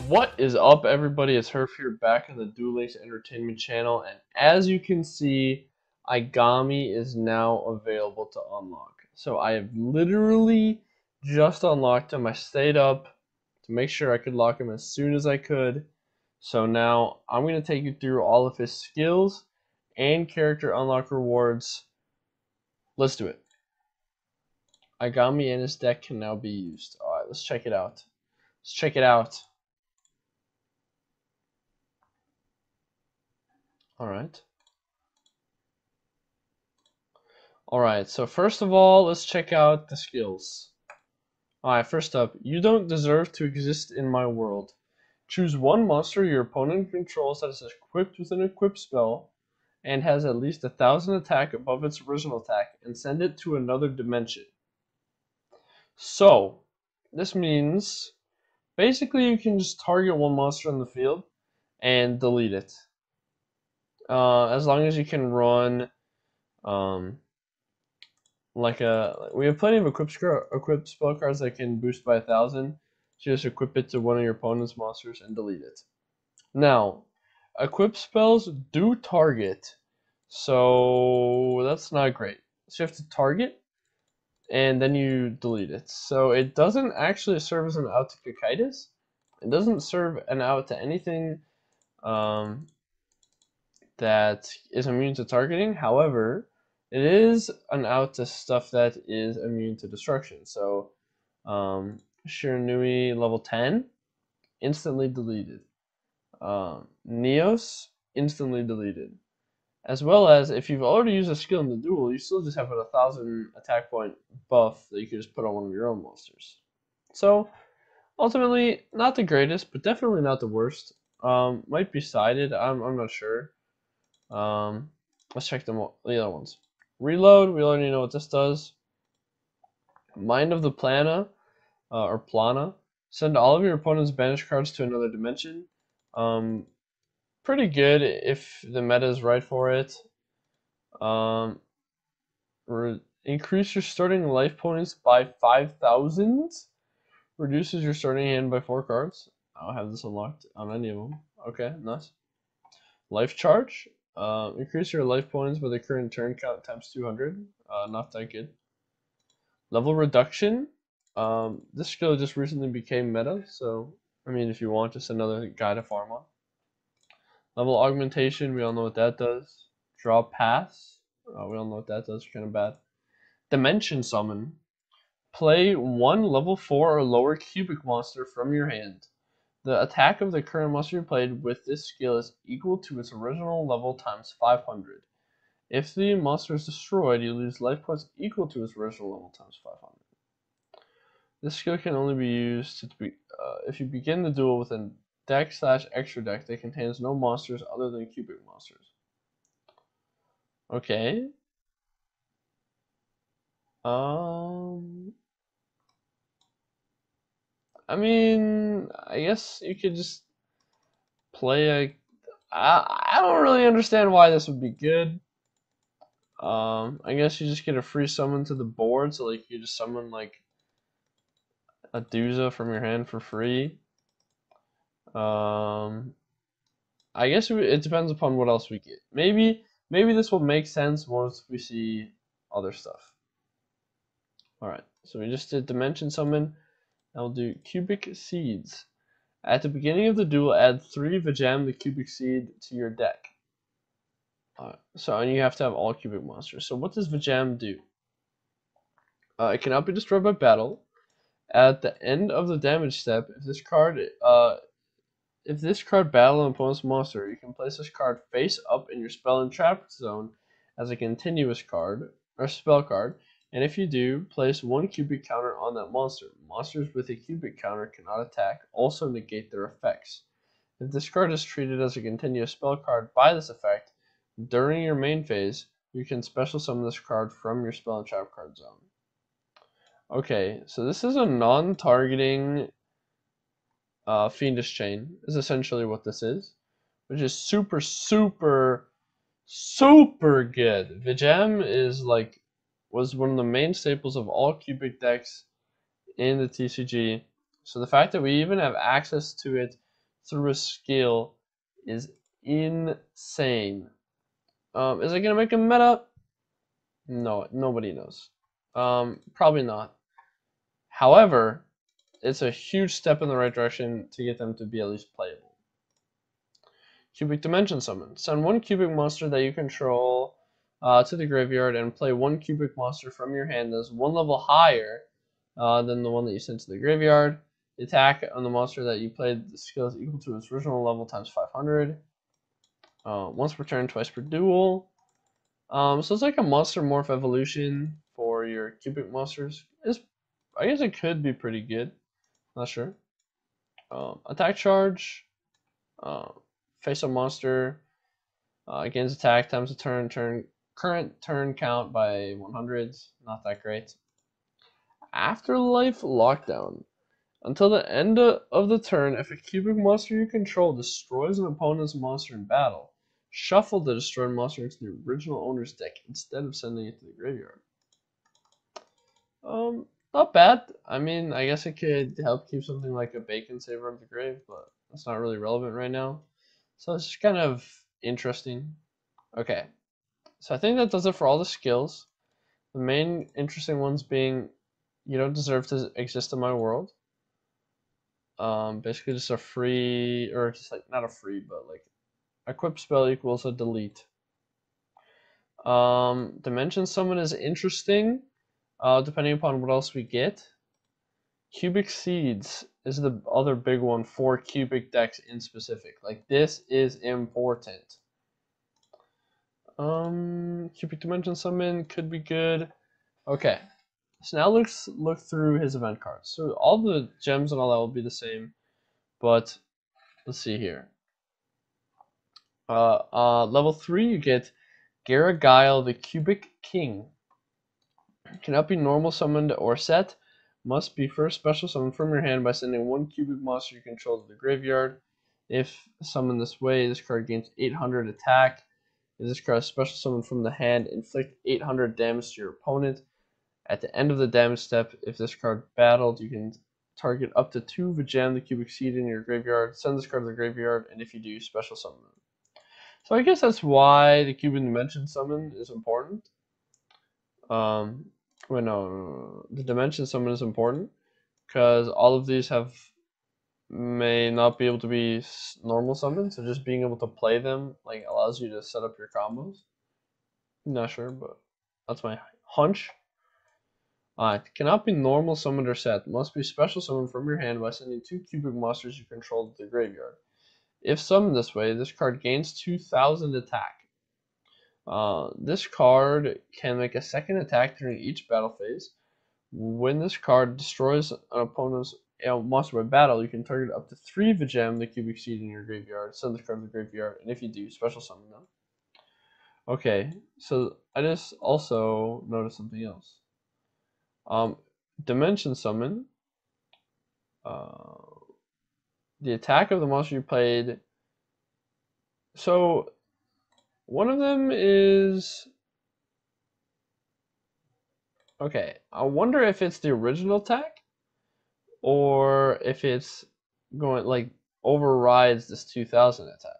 What is up, everybody? It's Herf here, back on the Duel Entertainment channel, and as you can see, Aigami is now available to unlock. So I have literally just unlocked him. I stayed up to make sure I could lock him as soon as I could. So now I'm going to take you through all of his skills and character unlock rewards. Let's do it. Aigami and his deck can now be used. Alright, let's check it out. Let's check it out. Alright. Alright, so first of all, let's check out the skills. Alright, first up, you don't deserve to exist in my world. Choose one monster your opponent controls that is equipped with an equip spell and has at least 1,000 attack above its original attack and send it to another dimension. So, this means basically you can just target one monster in the field and delete it. As long as you can run we have plenty of equip spell cards that can boost by 1,000. So just equip it to one of your opponent's monsters and delete it. Now, equip spells do target, so that's not great. So you have to target, and then you delete it. So it doesn't actually serve as an out to Cocytus. It doesn't serve an out to anything that is immune to targeting. However, it is an out to stuff that is immune to destruction. So, Shiranui level 10, instantly deleted. Neos, instantly deleted. As well as, if you've already used a skill in the duel, you still just have a 1,000 attack point buff that you can just put on one of your own monsters. So, ultimately, not the greatest, but definitely not the worst. Might be sided, I'm not sure. Let's check the other ones. Reload, we already know what this does. Mind of the Plana, or Plana. Send all of your opponent's banished cards to another dimension. Pretty good if the meta is right for it. Increase your starting life points by 5,000. Reduces your starting hand by 4 cards. I'll have this unlocked on any of them. Okay, nice. Life charge. Increase your life points by the current turn count times 200. Not that good. Level reduction. This skill just recently became meta, so I mean, if you want, just another guy to farm on. Level augmentation. We all know what that does. Draw pass. We all know what that does. Kind of bad. Dimension summon. Play one level 4 or lower cubic monster from your hand. The attack of the current monster you played with this skill is equal to its original level times 500. If the monster is destroyed, you lose life points equal to its original level times 500. This skill can only be used if you begin the duel with a deck/extra deck that contains no monsters other than cubic monsters. Okay. I mean, I guess you could just play I don't really understand why this would be good. I guess you just get a free summon to the board, so like you just summon like a Dooza from your hand for free. I guess it depends upon what else we get. Maybe this will make sense once we see other stuff. Alright, so we just did Dimension Summon. Now we'll do Cubic Seeds. At the beginning of the duel, add 3 Vijam the Cubic Seed to your deck. And you have to have all cubic monsters. So what does Vijam do? It cannot be destroyed by battle. At the end of the damage step, if this card battle an opponent's monster, you can place this card face up in your spell and trap zone as a continuous card or spell card. And if you do, place 1 cubic counter on that monster. Monsters with a cubic counter cannot attack, also negate their effects. If this card is treated as a continuous spell card by this effect, during your main phase, you can special summon this card from your spell and trap card zone. Okay, so this is a non-targeting Fiendish Chain, is essentially what this is, which is super, super, super good. Vijam was one of the main staples of all cubic decks in the TCG, so the fact that we even have access to it through a skill is insane. Is it gonna make a meta? No, nobody knows. Probably not. However, it's a huge step in the right direction to get them to be at least playable. Cubic Dimension Summon. Send one cubic monster that you control to the graveyard and play one cubic monster from your hand that's one level higher than the one that you sent to the graveyard. The attack on the monster that you played, the skill is equal to its original level times 500. Once per turn, twice per duel. So it's like a monster morph evolution for your cubic monsters. I guess it could be pretty good. Not sure. Attack charge. Face a monster. Gains attack times a current turn count by 100. Not that great. Afterlife Lockdown. Until the end of the turn, if a cubic monster you control destroys an opponent's monster in battle, shuffle the destroyed monster into the original owner's deck instead of sending it to the graveyard. Not bad. I mean, I guess it could help keep something like a bacon saver out of the grave, but that's not really relevant right now. So it's just kind of interesting. Okay, so I think that does it for all the skills. The main interesting ones being, you don't deserve to exist in my world. Basically just a free, or just like not a free, but like equip spell equals a delete. Dimension Summon is interesting, depending upon what else we get. Cubic Seeds is the other big one for cubic decks in specific. Like this is important. Cubic Dimension Summon could be good. Okay, so now let's look through his event cards. So all the gems and all that will be the same, but let's see here. Level 3, you get Garagile, the Cubic King. Cannot be normal summoned or set. Must be first special summoned from your hand by sending one cubic monster you control to the graveyard. If summoned this way, this card gains 800 attack. If this card is special summoned from the hand, inflict 800 damage to your opponent. At the end of the damage step, if this card battled, you can target up to 2 Vajam the Cubic Seed in your graveyard. Send this card to the graveyard, and if you do, special summon them. So I guess that's why the Cubic Dimension Summon is important. No, the Dimension Summon is important because all of these may not be able to be normal summons, so just being able to play them like allows you to set up your combos. Not sure, but that's my hunch. Cannot be normal summoned or set. Must be special summoned from your hand by sending 2 cubic monsters you control to the graveyard. If summoned this way, this card gains 2000 attack. This card can make a second attack during each battle phase. When this card destroys an opponent's monster by battle, you can target up to 3 Vajam the Cubic Seed in your graveyard. Send this card to the graveyard, and if you do, special summon them. Okay, so I just also noticed something else. Dimension Summon. The attack of the monster you played. So one of them is okay. I wonder if it's the original attack or if it's going like overrides this 2000 attack.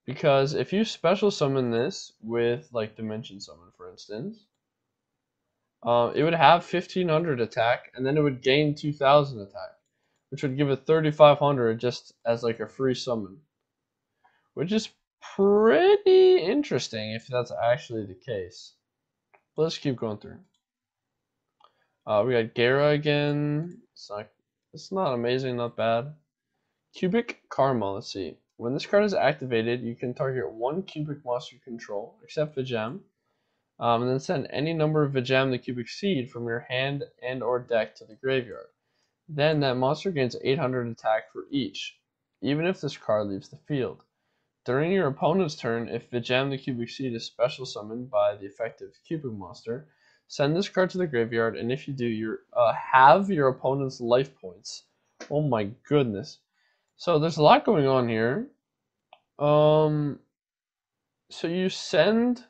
Because if you special summon this with like Dimension Summon, for instance, it would have 1500 attack and then it would gain 2000 attack, which would give it 3500 just as like a free summon, which is pretty interesting if that's actually the case. But let's keep going through. We got Gara again. It's not amazing, not bad. Cubic Karma, let's see. When this card is activated, you can target one cubic monster you control, except Vajam, and then send any number of Vajam the Cubic Seed from your hand and or deck to the graveyard. Then that monster gains 800 attack for each, even if this card leaves the field. During your opponent's turn, if Vajam the Cubic Seed is special summoned by the effective cubic monster, send this card to the graveyard, and if you do, you have your opponent's life points. Oh my goodness. So there's a lot going on here. So you send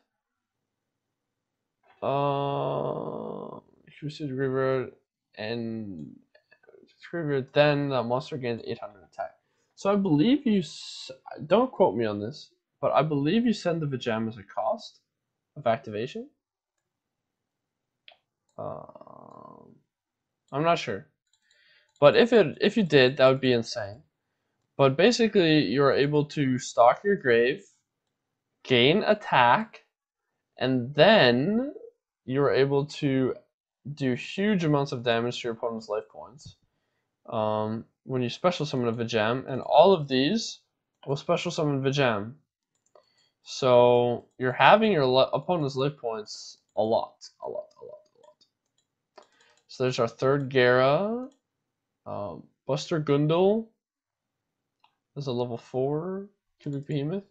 to the graveyard and graveyard, then that monster gains 800 attack. So I believe don't quote me on this, but I believe you send the Vijam as a cost of activation. I'm not sure, but if you did, that would be insane. But basically, you're able to stock your grave, gain attack, and then you're able to do huge amounts of damage to your opponent's life points. When you special summon a Vijam, and all of these will special summon Vijam. So you're having your opponent's life points a lot. So there's our third Gara, Buster Gundel. There's a level 4 Cubic Behemoth.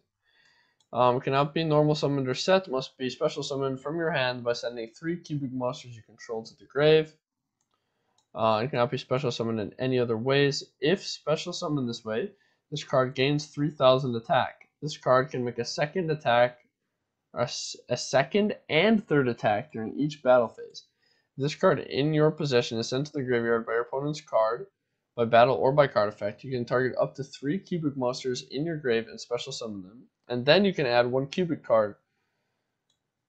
Cannot be normal summoned or set. Must be special summoned from your hand by sending 3 cubic monsters you control to the grave. It cannot be special summoned in any other ways. If special summoned this way, this card gains 3,000 attack. This card can make a second attack, a second and third attack during each battle phase. If this card in your possession is sent to the graveyard by your opponent's card, by battle or by card effect, you can target up to 3 cubic monsters in your grave and special summon them. And then you can add 1 cubic card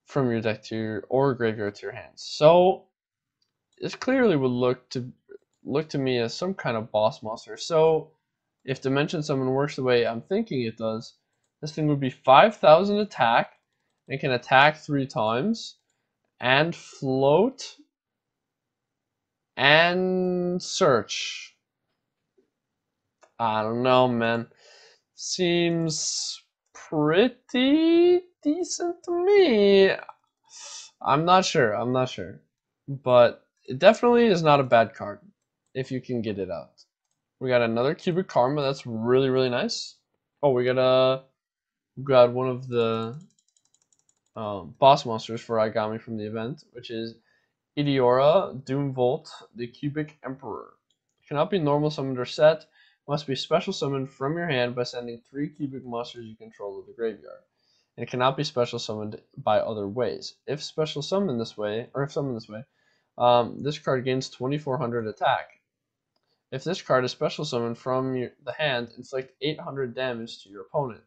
from your deck to your or graveyard to your hands. So this clearly would look to me as some kind of boss monster. So if Dimension Summon works the way I'm thinking it does, this thing would be 5,000 attack. It can attack 3 times and float and search. I don't know, man. Seems pretty decent to me. I'm not sure. But it definitely is not a bad card if you can get it out. We got another Cubic Karma. That's really, really nice. Oh, we got one of the boss monsters for Aigami from the event, which is Idiora Doomvolt, the Cubic Emperor. Cannot be normal summoned or set. Must be special summoned from your hand by sending 3 cubic monsters you control to the graveyard. And it cannot be special summoned by other ways. If special summoned this way, this card gains 2,400 attack. If this card is special summoned from the hand, inflict 800 damage to your opponent.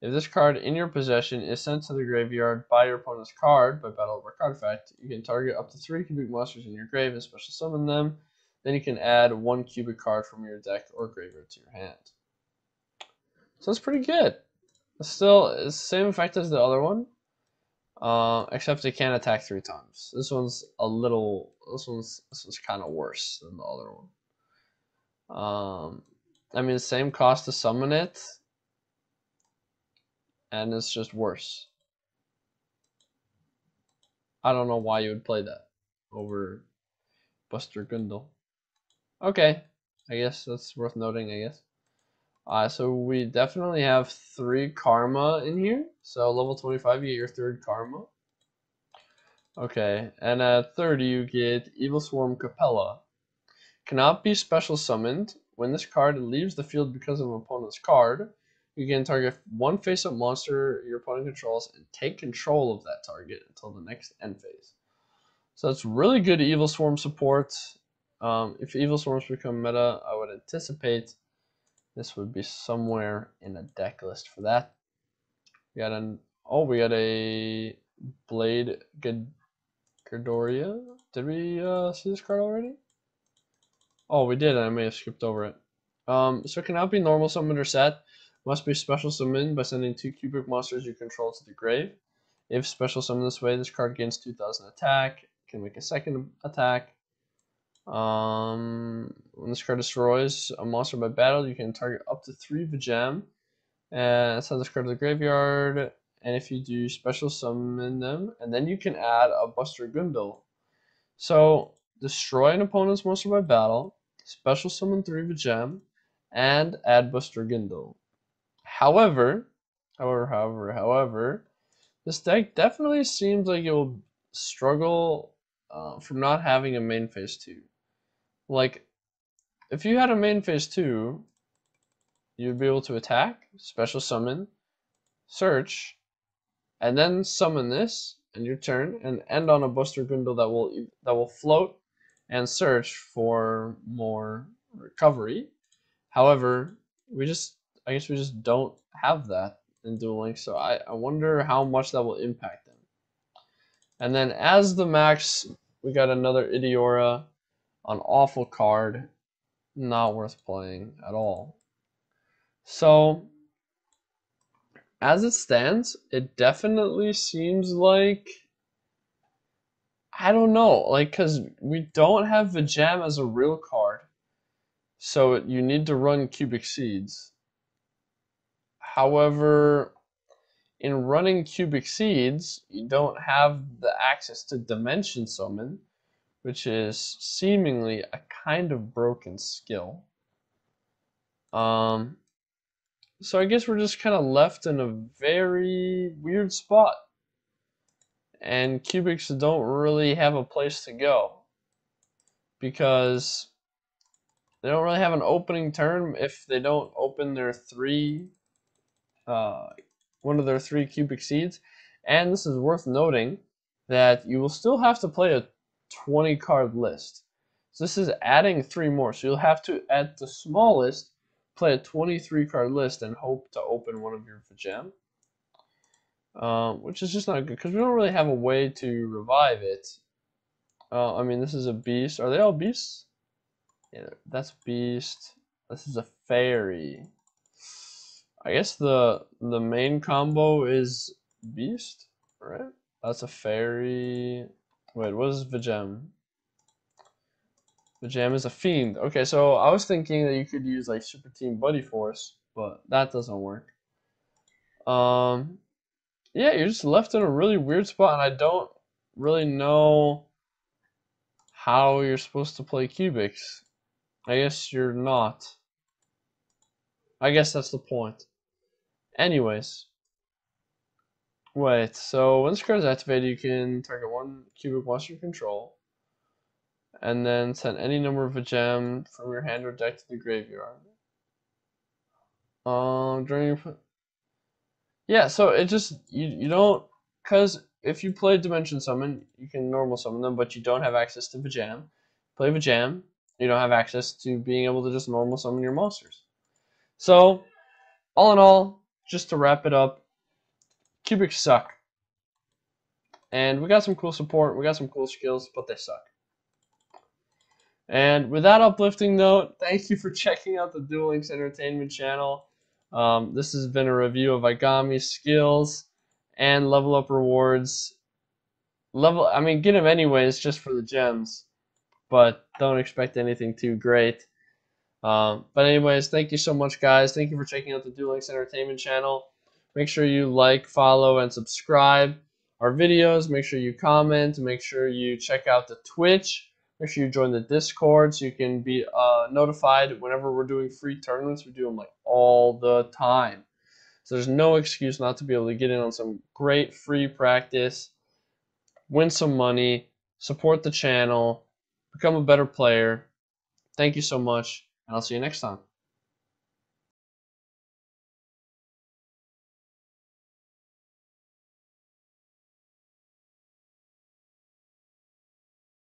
If this card in your possession is sent to the graveyard by your opponent's card, by battle or card effect, you can target up to 3 cubic monsters in your grave and special summon them. Then you can add 1 cubic card from your deck or graveyard to your hand. So that's pretty good. It's the same effect as the other one, except it can't attack 3 times. This one's kind of worse than the other one. I mean, same cost to summon it, and it's just worse. I don't know why you would play that over Buster Gundel. Okay, I guess that's worth noting, I guess. So we definitely have 3 Karma in here. So level 25, you get your 3rd Karma. Okay, and at 30, you get Evil Swarm Capella. Cannot be special summoned. When this card leaves the field because of an opponent's card, you can target 1 face-up monster your opponent controls and take control of that target until the next end phase. So it's really good Evil Swarm support. If Evil Swarms become meta, I would anticipate this would be somewhere in a deck list for that. We got a Blade Gardoria. Did we see this card already? Oh, we did, and I may have skipped over it. So it cannot be normal summoned or set. Must be special summoned by sending 2 cubic monsters you control to the grave. If special summoned this way, this card gains 2,000 attack. Can make a second attack. When this card destroys a monster by battle, you can target up to 3 Vijam. And send this card to the graveyard. And if you do, special summon them. And then you can add a Buster Gundel. So destroy an opponent's monster by battle, special summon 3 Vijam, and add Buster Gundel. However, this deck definitely seems like it will struggle from not having a main phase 2. Like, if you had a main phase 2, you'd be able to attack, special summon, search, and then summon this and your turn, and end on a Buster Gundel that will float and search for more recovery. However, I guess we just don't have that in Duel Links, so I wonder how much that will impact them. And then as the max, we got another Idiora, an awful card, not worth playing at all. So as it stands, it definitely seems like, I don't know, like, because we don't have Vijam as a real card, so you need to run Cubic Seeds. However, in running Cubic Seeds, you don't have the access to Dimension Summon, which is seemingly a kind of broken skill. So I guess we're just kind of left in a very weird spot. And Cubics don't really have a place to go. Because they don't really have an opening turn if they don't open their one of their 3 Cubic Seeds. And this is worth noting that you will still have to play a 20 card list. So this is adding 3 more. So you'll have to, at the smallest, play a 23 card list and hope to open one of your Vijam. Which is just not good because we don't really have a way to revive it. I mean, this is a beast. Are they all beasts? Yeah, that's beast. This is a fairy. I guess the main combo is beast, right? That's a fairy. Wait, what is Vijam? Vijam is a fiend. Okay, so I was thinking that you could use like Super Team Buddy Force, but that doesn't work. Yeah, you're just left in a really weird spot, and I don't really know how you're supposed to play Cubics. I guess you're not. I guess that's the point. Anyways, wait, so when this card is activated, you can target 1 cubic monster you control, and then send any number of a gem from your hand or deck to the graveyard. During your yeah, so it just you don't, because if you play Dimension Summon, you can normal summon them, but you don't have access to Vijam. Play Vijam, you don't have access to being able to just normal summon your monsters. So, all in all, just to wrap it up, Cubics suck. And we got some cool support, we got some cool skills, but they suck. And with that uplifting note, thank you for checking out the Duel Links Entertainment channel. This has been a review of Aigami skills and level up rewards. I mean, get them anyways just for the gems, but don't expect anything too great. But anyways, thank you so much, guys. Thank you for checking out the Duel Links Entertainment channel. Make sure you like, follow, and subscribe our videos. Make sure you comment. Make sure you check out the Twitch. Make sure you join the Discord so you can be notified whenever we're doing free tournaments. We do them like all the time. So there's no excuse not to be able to get in on some great free practice, win some money, support the channel, become a better player. Thank you so much, and I'll see you next time.